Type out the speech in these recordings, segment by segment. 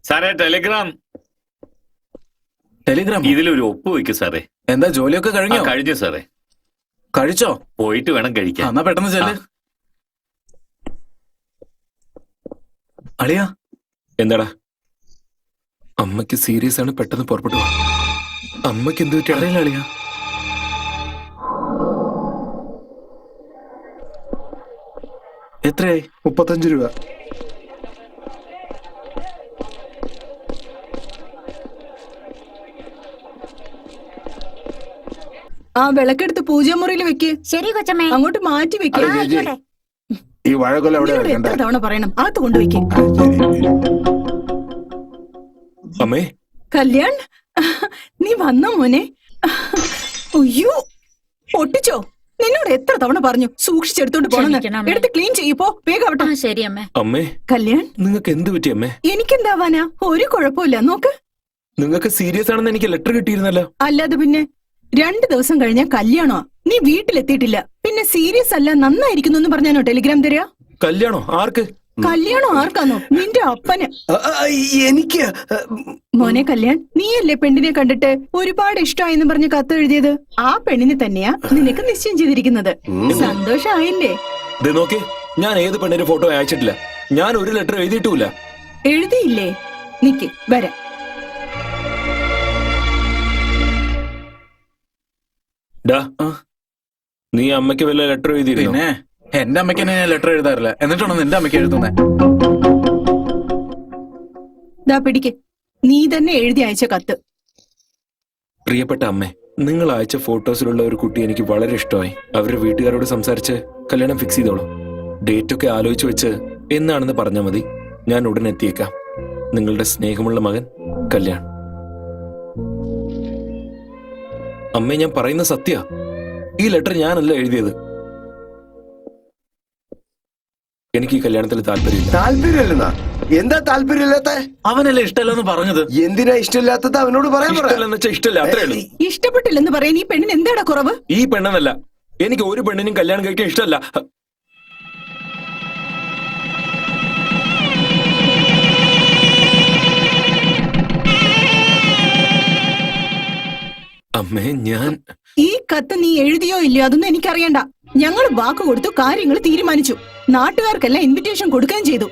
സാറേ ടെലിഗ്രാം ഇതിലൊരു ഒപ്പ് വെക്കും സാറേ. എന്താ ജോലിയൊക്കെ കഴിഞ്ഞോ? കഴിഞ്ഞു സാറേ. കഴിച്ചോ? പോയിട്ട് വേണം കഴിക്കാൻ. എന്നാ പെട്ടെന്ന് ചെല്ല്. അളിയാ എന്താടാ? അമ്മയ്ക്ക് സീരിയസ് ആണ്, പെട്ടെന്ന് പുറപ്പെട്ടു. അമ്മയ്ക്ക് എന്ത് പറ്റി? അറിയില്ല അളിയാ. എത്രയായി? 35 രൂപ. ആ വിളക്കെടുത്ത് പൂജാമുറിയിൽ വെക്ക്. ശരി കൊച്ചമ്മേ. അങ്ങോട്ട് മാറ്റി വെക്ക്. ഈ വാഴക്കൊല എവിടെ നിന്നോട് എത്ര തവണ പറയണം, അകത്ത് കൊണ്ടുവയ്ക്ക്. അമ്മേ, കല്യാൺ, നീ വന്നോ മോനെ? അയ്യോ, പൊട്ടിച്ചോ? നിന്നോട് എത്ര തവണ പറഞ്ഞു സൂക്ഷിച്ചെടുത്തോണ്ട് പോണെന്ന്. എടുത്ത് ക്ലീൻ ചെയ്യപ്പോ വേഗാവട്ടെ. ശരി അമ്മേ. അമ്മേ, കല്യാൺ, നിങ്ങൾക്ക് എന്ത് പറ്റി അമ്മേ? എനിക്കെന്താവാനാ? ഒരു കുഴപ്പമില്ല. നോക്ക്, നിങ്ങൾക്ക് സീരിയസ് ആണെന്ന് എനിക്ക് ലെറ്റർ കിട്ടിയിരുന്നല്ലോ. അല്ലാതെ പിന്നെ 2 ദിവസം കഴിഞ്ഞ കല്യാണോ? നീ വീട്ടിലെത്തിയിട്ടില്ല, പിന്നെ സീരിയസ് അല്ല നന്നായിരിക്കുന്നു എന്ന് പറഞ്ഞാനോ ടെലിഗ്രാം തരിക? കല്യാണോ? ആർക്ക്? കല്യാണോ ആർക്കാന്നോ? നിന്റെ അപ്പന്. എനിക്ക് മോനെ കല്യാൺ, നീയല്ലേ പെണ്ണിനെ കണ്ടിട്ട് ഒരുപാട് ഇഷ്ടമായെന്ന് പറഞ്ഞ് കത്ത് എഴുതിയത്? ആ പെണ്ണിനെ തന്നെയാ നിനക്ക് നിശ്ചയം ചെയ്തിരിക്കുന്നത്. സന്തോഷായില്ലേ? ഇത് നോക്കി, ഞാൻ ഏത് പെണ്ണിന്റെ ഫോട്ടോ അയച്ചിട്ടില്ല. ഞാൻ ഒരു ലെറ്റർ എഴുതിയിട്ടുമില്ല. എഴുതിയില്ലേ? നിക്ക്, വരാം. ഡാ, നീ അമ്മയ്ക്ക് വല്ല ലെറ്റർ എഴുതിയിരുന്നു? പിന്നെ എന്റെ അമ്മയ്ക്ക് തന്നെ ഞാൻ ലെറ്റർ എഴുതാറില്ല. എന്നിട്ടാണോ നിന്റെ അമ്മയ്ക്ക് എഴുതുന്നേ? ദാ പിടിക്ക്, നീ തന്നെ എഴുതി അയച്ച കത്ത്. പ്രിയപ്പെട്ട അമ്മേ, നിങ്ങൾ അയച്ച ഫോട്ടോസിലുള്ള ഒരു കുട്ടി എനിക്ക് വളരെ ഇഷ്ടമായി. അവരുടെ വീട്ടുകാരോട് സംസാരിച്ച് കല്യാണം ഫിക്സ് ചെയ്തോളൂ. ഡേറ്റ് ഒക്കെ ആലോചിച്ച് വെച്ച് എന്നാണെന്ന് പറഞ്ഞാൽ മതി. ഞാൻ ഉടൻ എത്തിയേക്കാം. നിങ്ങളുടെ സ്നേഹമുള്ള മകൻ കല്യാൺ. അമ്മേ, ഞാൻ പറയുന്ന സത്യ. ഈ ലെറ്റർ ഞാനല്ല എഴുതിയത്. എനിക്ക് ഈ കല്യാണത്തിൽ താല്പര്യമില്ല. താല്പര്യമില്ലെന്നാ? എന്താ താല്പര്യമില്ലാത്ത? അവനല്ലേ ഇഷ്ടമല്ലെന്ന് പറഞ്ഞത്? എന്തിനാ ഇഷ്ടമില്ലാത്തത് അവനോട് പറയാൻ പറ. ഇഷ്ടമല്ലെന്ന് വെച്ചാൽ ഇഷ്ടമല്ല, അത്രേ ഉള്ളൂ. ഇഷ്ടപ്പെട്ടില്ലെന്ന് പറയാൻ ഈ പെണ്ണിന് എന്താടാ കുറവ്? ഈ പെണ്ണെന്നല്ല, എനിക്ക് ഒരു പെണ്ണിനും കല്യാണം കഴിക്കാൻ ഇഷ്ടമല്ല. അമ്മേ, ഞാൻ ഈ കത്ത് നീ എഴുതിയോ ഇല്ലയോ അതൊന്നും എനിക്കറിയണ്ട. ഞങ്ങൾ വാക്ക് കൊടുത്തു, കാര്യങ്ങൾ തീരുമാനിച്ചു. നാട്ടുകാർക്കെല്ലാം ഇൻവിറ്റേഷൻ കൊടുക്കുകയും ചെയ്തു.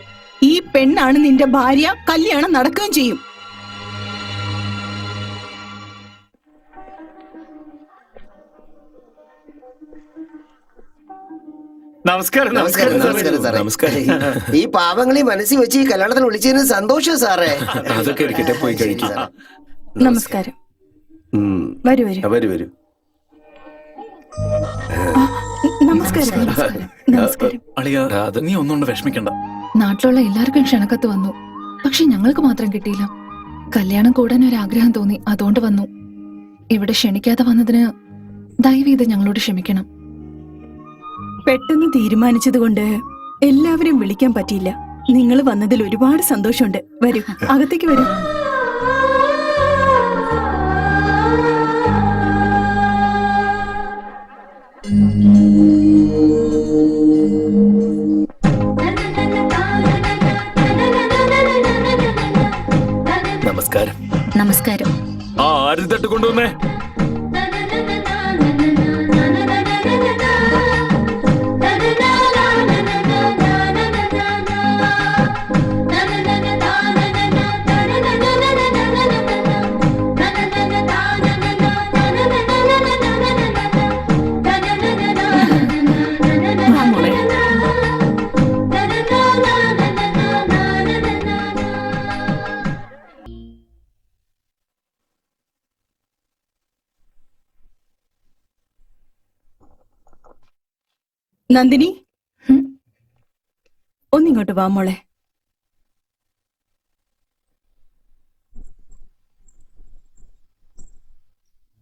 ഈ പെണ്ണാണ് നിന്റെ ഭാര്യ. കല്യാണം നടക്കുകയും ചെയ്യും. നമസ്കാരം. നമസ്കാരം സാറേ. നമസ്കാരം. ഈ പാവങ്ങളെ മനസ്സിൽ വെച്ച് ഈ കല്യാണത്തിന് വിളിച്ചതിന് സന്തോഷം സാറേ. അതൊക്കെ ഇരിക്കട്ടെ, പോയി കഴിക്കും. നമസ്കാരം. വരൂ വരൂ. വരൂ. നമസ്കാരം. നമസ്കാരം. അളിയ, നീ ഒന്നുകൊണ്ട് വിഷമിക്കണ്ട. നാട്ടിലുള്ള എല്ലാവർക്കും ക്ഷണക്കത്ത് വന്നു, പക്ഷെ ഞങ്ങൾക്ക് മാത്രം കിട്ടിയില്ല. കല്യാണം കൂടാൻ ഒരു ആഗ്രഹം തോന്നി, അതുകൊണ്ട് വന്നു. ഇവിടെ ക്ഷണിക്കാതെ വന്നതിന് ദയവീത് ഞങ്ങളോട് ക്ഷമിക്കണം. പെട്ടെന്ന് തീരുമാനിച്ചത് കൊണ്ട് എല്ലാവരും വിളിക്കാൻ പറ്റിയില്ല. നിങ്ങൾ വന്നതിൽ ഒരുപാട് സന്തോഷമുണ്ട്. വരൂ, അകത്തേക്ക് വരൂ. നമസ്കാരം. നമസ്കാരം. ആര് തട്ടുകൊണ്ടുവന്നേ? നന്ദിനി, ഒന്നിങ്ങോട്ട് വാ മോളെ.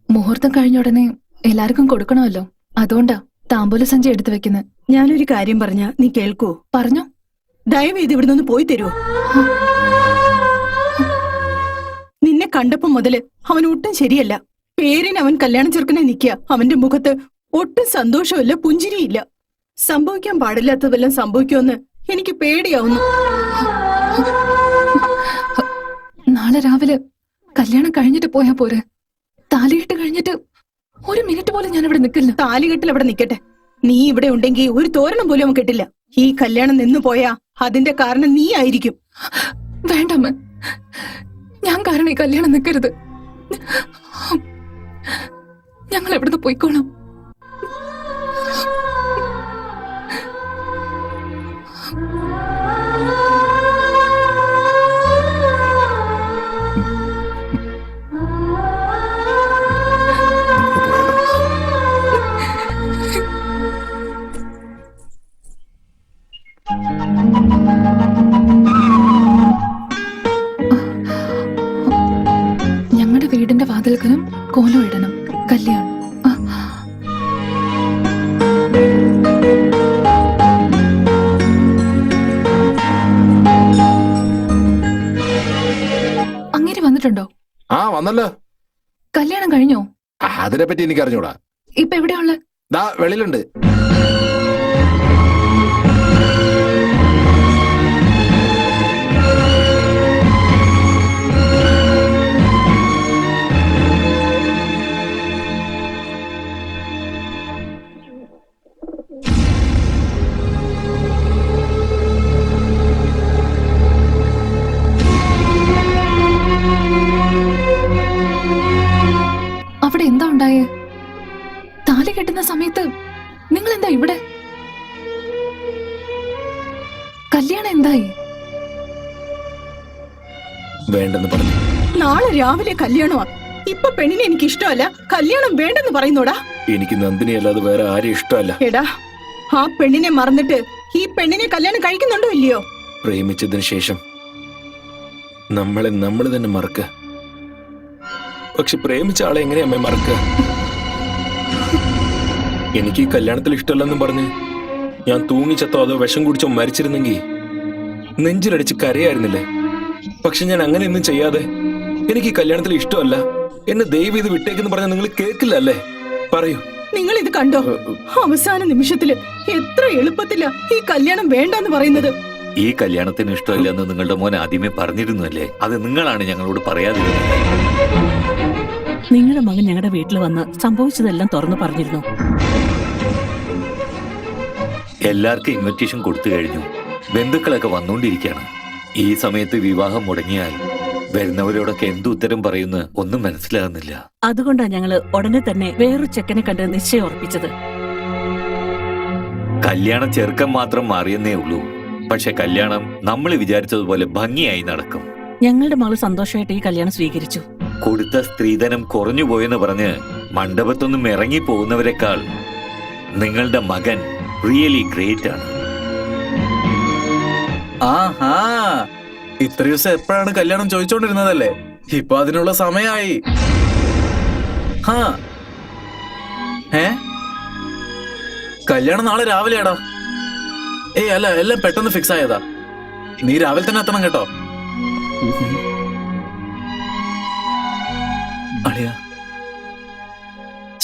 മുഹൂർത്തം കഴിഞ്ഞ ഉടനെ എല്ലാവർക്കും കൊടുക്കണമല്ലോ, അതുകൊണ്ടാ താമ്പൂല സഞ്ചി എടുത്തു വെക്കുന്നത്. ഞാനൊരു കാര്യം പറഞ്ഞ നീ കേൾക്കൂ? പറഞ്ഞോ. ദയവേത് ഇവിടെ നിന്ന് പോയി തരുമോ? നിന്നെ കണ്ടപ്പോ മുതല് അവൻ ഒട്ടും ശരിയല്ല. പേരിന് അവൻ കല്യാണം ചെറുക്കനെ നിൽക്കുക. അവന്റെ മുഖത്ത് ഒട്ടും സന്തോഷമില്ല, പുഞ്ചിരിയില്ല. സംഭവിക്കാൻ പാടില്ലാത്തതെല്ലാം സംഭവിക്കുമെന്ന് എനിക്ക് പേടിയാവുന്നു. കല്യാണം കഴിഞ്ഞിട്ട് പോയാ പോരെ? താലികെട്ട് കഴിഞ്ഞിട്ട് ഒരു മിനിറ്റ് പോലും ഞാൻ ഇവിടെ നിൽക്കില്ല. താലികെട്ടിൽ അവിടെ നിക്കട്ടെ. നീ ഇവിടെ ഉണ്ടെങ്കിൽ ഒരു തോരണം പോലും അവൻ കിട്ടില്ല. ഈ കല്യാണം നിന്നു പോയാ അതിന്റെ കാരണം നീ ആയിരിക്കും. വേണ്ടമ്മ, ഞാൻ കാരണം ഈ കല്യാണം നിൽക്കരുത്. ഞങ്ങൾ എവിടുന്ന് പോയിക്കോളാം. ഞങ്ങളുടെ വീടിന്റെ വാതിൽക്കലും കോലം ഇടണം. കല്യാണം അങ്ങനെ വന്നിട്ടുണ്ടോ? ആ വന്നല്ലോ. കല്യാണം കഴിഞ്ഞോ? അതിനെ പറ്റി എനിക്ക് അറിഞ്ഞൂടാ. ഇപ്പൊ എവിടെയുള്ള? ദാ വെളിയിലുണ്ട്. അവിടെ എന്താ ഉണ്ടായേ? താലി കെട്ടുന്ന സമയത്ത് നിങ്ങൾ എന്താ ഇവിടെ? കല്യാണം എന്തായി? വേണ്ടെന്ന് പറഞ്ഞു. നാളെ രാവിലെ കല്യാണമാ. ഇപ്പൊ പെണ്ണിനെ എനിക്ക് ഇഷ്ടമല്ല, കല്യാണം വേണ്ടെന്ന് പറയുന്നോടാ. എനിക്ക് നന്ദിനി അല്ലാതെ വേറെ ആരും ഇഷ്ടമല്ല. എടാ, ആ പെണ്ണിനെ മറന്നിട്ട് ഈ പെണ്ണിനെ കല്യാണം കഴിക്കുന്നുണ്ടോ ഇല്ലയോ? പ്രേമിച്ചതിന് ശേഷം നമ്മളെ നമ്മൾ തന്നെ മറക്കുക. പക്ഷെ പ്രേമിച്ച ആളെ എങ്ങനെയാ അമ്മ മറക്കുക? എനിക്ക് ഈ കല്യാണത്തിൽ ഇഷ്ടമല്ലെന്നും പറഞ്ഞ് ഞാൻ തൂങ്ങിച്ചത്തോ അതോ വിഷം കുടിച്ചോ മരിച്ചിരുന്നെങ്കിൽ നെഞ്ചിലടിച്ച് കരയായിരുന്നില്ലേ? പക്ഷെ ഞാൻ അങ്ങനെയൊന്നും ചെയ്യാതെ എനിക്ക് ഈ കല്യാണത്തിൽ ഇഷ്ടമല്ല, എന്നെ ദയവ് ഇത് വിട്ടേക്കെന്ന് പറഞ്ഞാൽ നിങ്ങൾ കേൾക്കില്ല അല്ലേ? പറയൂ. നിങ്ങൾ ഇത് കണ്ടോ? അവസാന നിമിഷത്തില് എത്ര എളുപ്പത്തിലാ ഈ കല്യാണം വേണ്ടെന്ന് പറയുന്നത്. ഈ കല്യാണത്തിന് ഇഷ്ടമില്ലെന്ന് നിങ്ങളുടെ മോൻ ആദ്യമേ പറഞ്ഞിരുന്നല്ലേ? അത് നിങ്ങളാണ് ഞങ്ങളോട് പറയാതിരുന്നത്. നിങ്ങളുടെ മകൻ ഞങ്ങളുടെ വീട്ടിൽ വന്ന് സംഭവിച്ചതെല്ലാം തുറന്നു പറഞ്ഞിരുന്നു. എല്ലാവർക്കും ഇൻവിറ്റേഷൻ കൊടുത്തു കഴിഞ്ഞു. ബന്ധുക്കളൊക്കെ വന്നുകൊണ്ടിരിക്കുകയാണ്. ഈ സമയത്ത് വിവാഹം മുടങ്ങിയാൽ വരുന്നവരോടൊക്കെ എന്ത് ഉത്തരം പറയുന്നു ഒന്നും മനസ്സിലാകുന്നില്ല. അതുകൊണ്ടാണ് ഞങ്ങള് ഉടനെ തന്നെ വേറൊരു ചെക്കനെ കണ്ട് നിശ്ചയം ഉറപ്പിച്ചത്. കല്യാണം ചെറുക്കം മാത്രം മാറിയെന്നേ ഉള്ളൂ. പക്ഷെ കല്യാണം നമ്മൾ വിചാരിച്ചതുപോലെ ഭംഗിയായി നടക്കും. ഞങ്ങളുടെ മകള് സന്തോഷമായിട്ട് ഈ കല്യാണം സ്വീകരിച്ചു. കൊടുത്ത സ്ത്രീധനം കുറഞ്ഞു പോയെന്ന് പറഞ്ഞ് മണ്ഡപത്തൊന്നും ഇറങ്ങി പോകുന്നവരെക്കാൾ നിങ്ങളുടെ മകൻ റിയലി ഗ്രേറ്റ് ആണ്. ആഹാ, ഇത്ര ദിവസം എപ്പോഴാണ് കല്യാണം ചോദിച്ചോണ്ടിരുന്നതല്ലേ? ഇപ്പൊ അതിനുള്ള സമയമായി. ഹാ, കല്യാണം നാളെ രാവിലെയാടാ. ഏയ് അല്ല, എല്ലാം പെട്ടെന്ന് ഫിക്സ് ആയതാ. നീ രാവിലെ തന്നെ എത്തണം കേട്ടോ. അളിയ,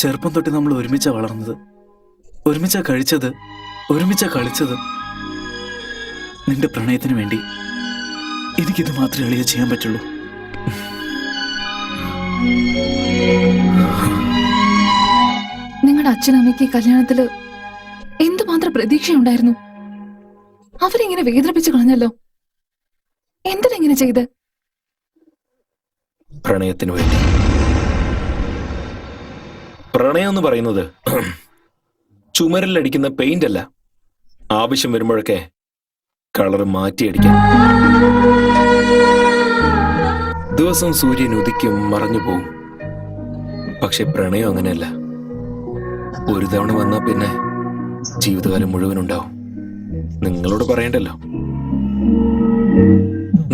ചെറുപ്പം തൊട്ട് നമ്മൾ ഒരുമിച്ച വളർന്നത്, ഒരുമിച്ച കഴിച്ചത്, ഒരുമിച്ച കളിച്ചത്. നിന്റെ പ്രണയത്തിന് വേണ്ടി എനിക്കിത് മാത്രമേ അളിയ ചെയ്യാൻ പറ്റുള്ളൂ. നിങ്ങളുടെ അച്ഛനമ്മയ്ക്ക് ഈ കല്യാണത്തില് എന്തുമാത്രം പ്രതീക്ഷയുണ്ടായിരുന്നു. അവരെങ്ങനെ വേദനിപ്പിച്ചു കളഞ്ഞല്ലോ. എന്തിനെങ്ങനെ ചെയ്ത്? പ്രണയത്തിന് വേണ്ടി. പ്രണയം എന്ന് പറയുന്നത് ചുമരിലടിക്കുന്ന പെയിന്റ് അല്ല. ആവശ്യം വരുമ്പോഴൊക്കെ കളർ മാറ്റിയടിക്കാൻ. ദിവസം സൂര്യൻ ഉദിക്കും, മറഞ്ഞു പോവും. പക്ഷെ പ്രണയം അങ്ങനെയല്ല. ഒരു തവണ വന്നാ പിന്നെ ജീവിതകാലം മുഴുവനുണ്ടാവും. നിങ്ങളോട് പറയണ്ടല്ലോ.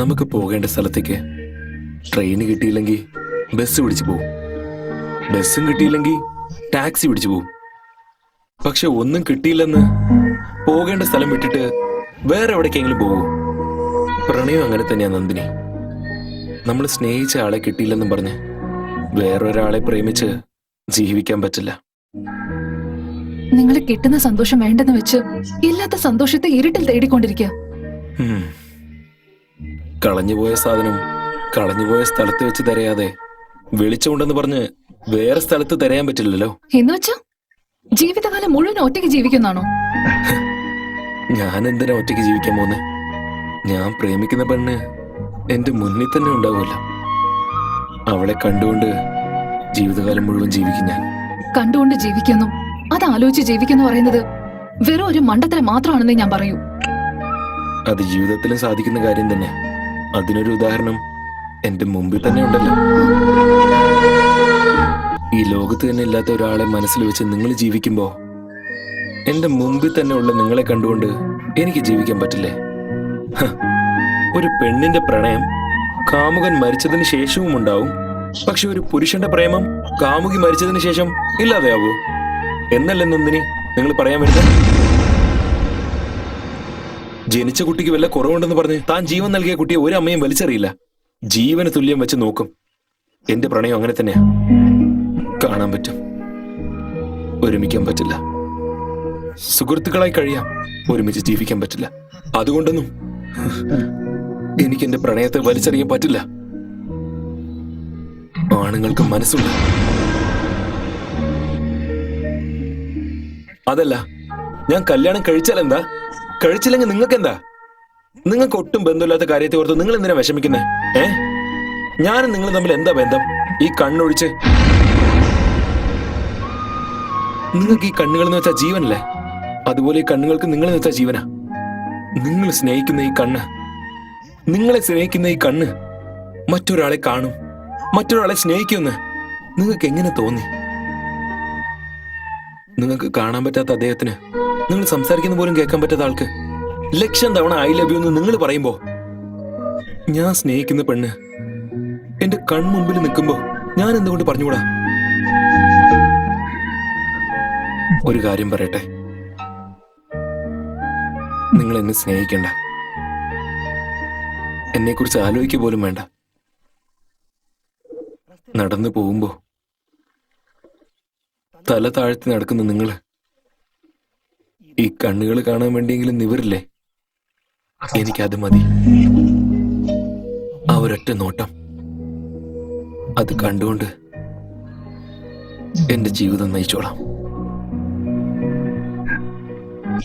നമുക്ക് പോകേണ്ട സ്ഥലത്തേക്ക് ട്രെയിന് കിട്ടിയില്ലെങ്കിൽ ബസ് പിടിച്ചു പോവും. ബസ്സും കിട്ടിയില്ലെങ്കിൽ ടാക്സി പിടിച്ചു പോവും. പക്ഷെ ഒന്നും കിട്ടിയില്ലെന്ന് പോകേണ്ട സ്ഥലം വിട്ടിട്ട് വേറെ എവിടേക്കെങ്കിലും പോവൂ. പ്രണയം അങ്ങനെ തന്നെയാ നന്ദിനി. നമ്മൾ സ്നേഹിച്ച ആളെ കിട്ടിയില്ലെന്നും പറഞ്ഞ് വേറൊരാളെ പ്രേമിച്ച് ജീവിക്കാൻ പറ്റില്ല. നിങ്ങൾ കിട്ടുന്ന സന്തോഷം വേണ്ടെന്ന് വെച്ച് ഇല്ലാത്ത സന്തോഷത്തെ ഇരുട്ടിൽ തേടിക്കൊണ്ടിരിക്കുക. കളഞ്ഞുപോയ സാധനം കളഞ്ഞുപോയ സ്ഥലത്ത് വെച്ച് തരയാതെ വെളിച്ചമുണ്ടെന്ന് പറഞ്ഞ് വേറെ സ്ഥലത്ത് തിരയാൻ പറ്റില്ലല്ലോ. എന്ന് വെച്ചാ ജീവിതകാലം മുഴുവൻ ഒറ്റയ്ക്ക് ജീവിക്കുന്നാണോ? ഞാൻ എന്തിനാ ഒറ്റയ്ക്ക് ജീവിക്കാൻ പോന്നെ? ഞാൻ പ്രേമിക്കുന്ന പെണ്ണ് എന്റെ മുന്നിൽ തന്നെ ഉണ്ടാവുമല്ലോ. അവളെ കണ്ടുകൊണ്ട് ജീവിതകാലം മുഴുവൻ ജീവിക്കും ഞാൻ. കണ്ടുകൊണ്ട് ജീവിക്കുന്നു, അത് ആലോചിച്ച് ജീവിക്കുന്നു പറയുന്നത് വെറും ഒരു മണ്ടത്തരം മാത്രമാണെന്ന് ഞാൻ പറയൂ. അത് ജീവിതത്തിലും സാധിക്കുന്ന കാര്യം തന്നെ. അതിനൊരു ഉദാഹരണം എന്റെ മുമ്പിൽ തന്നെ ഉണ്ടല്ലോ. ഈ ലോകത്ത് തന്നെ ഇല്ലാത്ത ഒരാളെ മനസ്സിൽ വെച്ച് നിങ്ങൾ ജീവിക്കുമ്പോ എന്റെ മുമ്പിൽ തന്നെ ഉള്ള നിങ്ങളെ കണ്ടുകൊണ്ട് എനിക്ക് ജീവിക്കാൻ പറ്റില്ലേ? ഒരു പെണ്ണിന്റെ പ്രണയം കാമുകൻ മരിച്ചതിന് ശേഷവും ഉണ്ടാവും. പക്ഷെ ഒരു പുരുഷന്റെ പ്രേമം കാമുകി മരിച്ചതിന് ശേഷം ഇല്ലാതെയാവൂ എന്നല്ലേ നന്ദിനി നിങ്ങൾ പറയാൻ വരുന്നത്? ജനിച്ച കുട്ടിക്ക് വല്ല കുറവുണ്ടെന്ന് പറഞ്ഞ് താൻ ജീവൻ നൽകിയ കുട്ടിയെ ഒരു അമ്മയും വലിച്ചെറിയില്ല. ജീവന് തുല്യം വെച്ച് നോക്കും. എന്റെ പ്രണയം അങ്ങനെ തന്നെയാ. കാണാൻ പറ്റും, ഒരുമിക്കാൻ പറ്റില്ല. സുഹൃത്തുക്കളായി കഴിയാം, ഒരുമിച്ച് ജീവിക്കാൻ പറ്റില്ല. അതുകൊണ്ടൊന്നും എനിക്ക് എന്റെ പ്രണയത്തെ വലിച്ചെറിയാൻ പറ്റില്ല. ആണുങ്ങൾക്ക് മനസ്സുണ്ട്. അതല്ല, ഞാൻ കല്യാണം കഴിച്ചാൽ എന്താ, കഴിച്ചില്ലെങ്കിൽ നിങ്ങൾക്ക് എന്താ? നിങ്ങൾക്ക് ഒട്ടും ബന്ധമില്ലാത്ത കാര്യത്തെ ഓർത്ത് നിങ്ങൾ എന്തിനാ വിഷമിക്കുന്നേ? ഞാനും നിങ്ങൾ തമ്മിൽ എന്താ ബന്ധം? ഈ കണ്ണൊഴിച്ച് നിങ്ങൾക്ക് ഈ കണ്ണുകളെന്ന് വെച്ചാൽ ജീവനല്ലേ? അതുപോലെ ഈ കണ്ണുകൾക്ക് നിങ്ങളെന്ന് വെച്ചാൽ ജീവനാ. നിങ്ങൾ സ്നേഹിക്കുന്ന ഈ കണ്ണ്, നിങ്ങളെ സ്നേഹിക്കുന്ന ഈ കണ്ണ് മറ്റൊരാളെ കാണും, മറ്റൊരാളെ സ്നേഹിക്കുമെന്ന് നിങ്ങൾക്ക് എങ്ങനെ തോന്നി? നിങ്ങൾക്ക് കാണാൻ പറ്റാത്ത അദ്ദേഹത്തിന് നിങ്ങൾ സംസാരിക്കുന്ന പോലും കേൾക്കാൻ പറ്റാത്ത ആൾക്ക് ലക്ഷം തവണ ഐ ലവ് യു എന്ന് നിങ്ങൾ പറയുമ്പോ, ഞാൻ സ്നേഹിക്കുന്ന പെണ്ണ് എന്റെ കൺമുമ്പിൽ നിൽക്കുമ്പോ ഞാൻ എന്തുകൊണ്ട് പറഞ്ഞുകൂടാ? ഒരു കാര്യം പറയട്ടെ, നിങ്ങൾ എന്നെ സ്നേഹിക്കണ്ട, എന്നെ കുറിച്ച് ആലോചിക്കുക പോലും വേണ്ട. നടന്നു പോകുമ്പോ തല താഴ്ത്തി നടക്കുന്ന നിങ്ങള് ഈ കണ്ണുകൾ കാണാൻ വേണ്ടിയെങ്കിലും നിവരില്ലേ? എനിക്കത് മതി. ആ ഒരൊറ്റ നോട്ടം, അത് കണ്ടുകൊണ്ട് എന്റെ ജീവിതം നയിച്ചോളാം.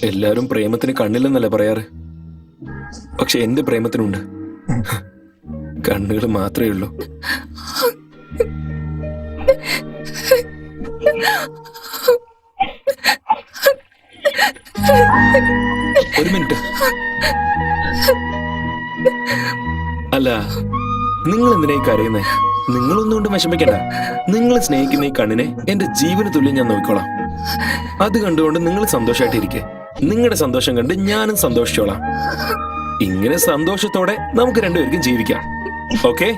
എല്ലാരും പ്രേമത്തിന് കണ്ണില്ലെന്നല്ല പറയാറ്, പക്ഷെ എന്റെ പ്രേമത്തിനുണ്ട്. കണ്ണുകൾ മാത്രമേ ഉള്ളൂ. ഒരു മിനിറ്റ്. അല്ല, നിങ്ങൾ എന്തിനാ ഈ കരയുന്നേ? നിങ്ങളൊന്നും കൊണ്ട് വിഷമിക്കണ്ട. നിങ്ങൾ സ്നേഹിക്കുന്ന ഈ കണ്ണിനെ എന്റെ ജീവന് തുല്യം ഞാൻ നോക്കിക്കോളാം. അത് കണ്ടുകൊണ്ട് നിങ്ങൾ സന്തോഷമായിട്ടിരിക്കെ. നിങ്ങളുടെ സന്തോഷം കണ്ട് ഞാനും സന്തോഷിച്ചോളാം. ഇങ്ങനെ സന്തോഷത്തോടെ നമുക്ക് രണ്ടുപേർക്കും ജീവിക്കാം. ഓക്കെ?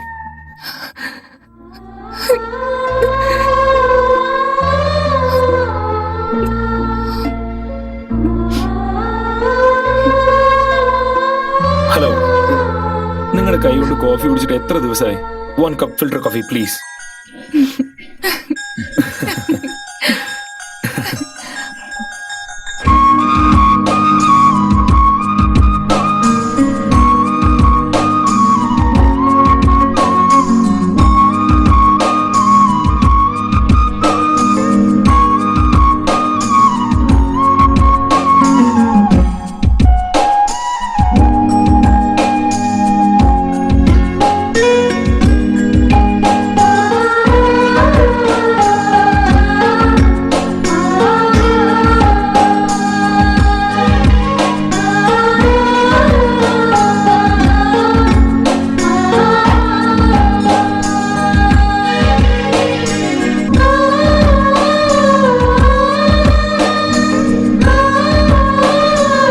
ഹലോ, നിങ്ങളുടെ കൈ കൊണ്ട് കോഫി കുടിച്ചിട്ട് എത്ര ദിവസമായി? 1 കപ്പ് ഫിൽറ്റർ കോഫി പ്ലീസ്.